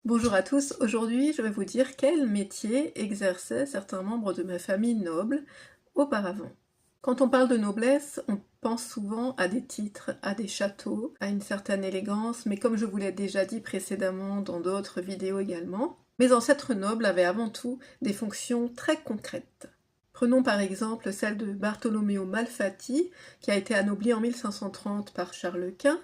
Bonjour à tous, aujourd'hui je vais vous dire quel métier exerçaient certains membres de ma famille noble auparavant. Quand on parle de noblesse, on pense souvent à des titres, à des châteaux, à une certaine élégance, mais comme je vous l'ai déjà dit précédemment dans d'autres vidéos également, mes ancêtres nobles avaient avant tout des fonctions très concrètes. Prenons par exemple celle de Bartolomeo Malfatti, qui a été anobli en 1530 par Charles Quint.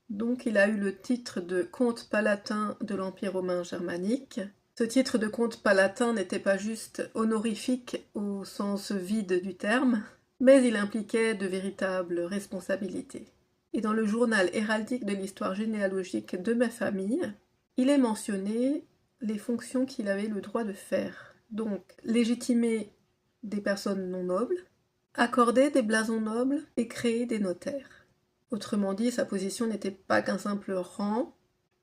Donc il a eu le titre de comte palatin de l'Empire romain germanique. Ce titre de comte palatin n'était pas juste honorifique au sens vide du terme, mais il impliquait de véritables responsabilités. Et dans le journal héraldique de l'histoire généalogique de ma famille, il est mentionné les fonctions qu'il avait le droit de faire. Donc légitimer des personnes non nobles, accorder des blasons nobles et créer des notaires. Autrement dit, sa position n'était pas qu'un simple rang,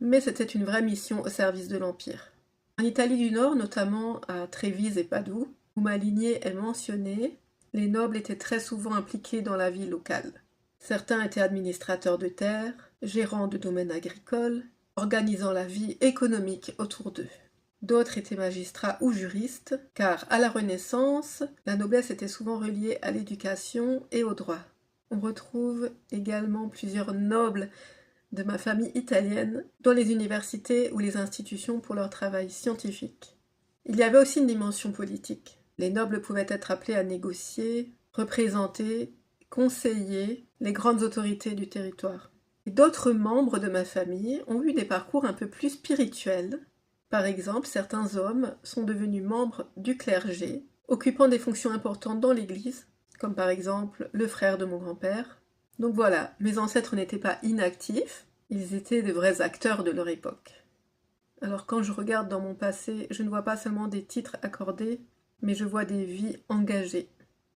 mais c'était une vraie mission au service de l'Empire. En Italie du Nord, notamment à Trévise et Padoue, où ma lignée est mentionnée, les nobles étaient très souvent impliqués dans la vie locale. Certains étaient administrateurs de terres, gérants de domaines agricoles, organisant la vie économique autour d'eux. D'autres étaient magistrats ou juristes, car à la Renaissance, la noblesse était souvent reliée à l'éducation et au droit. On retrouve également plusieurs nobles de ma famille italienne dans les universités ou les institutions pour leur travail scientifique. Il y avait aussi une dimension politique. Les nobles pouvaient être appelés à négocier, représenter, conseiller les grandes autorités du territoire. Et d'autres membres de ma famille ont eu des parcours un peu plus spirituels. Par exemple, certains hommes sont devenus membres du clergé, occupant des fonctions importantes dans l'Église, comme par exemple le frère de mon grand-père. Donc voilà, mes ancêtres n'étaient pas inactifs, ils étaient de vrais acteurs de leur époque. Alors quand je regarde dans mon passé, je ne vois pas seulement des titres accordés, mais je vois des vies engagées.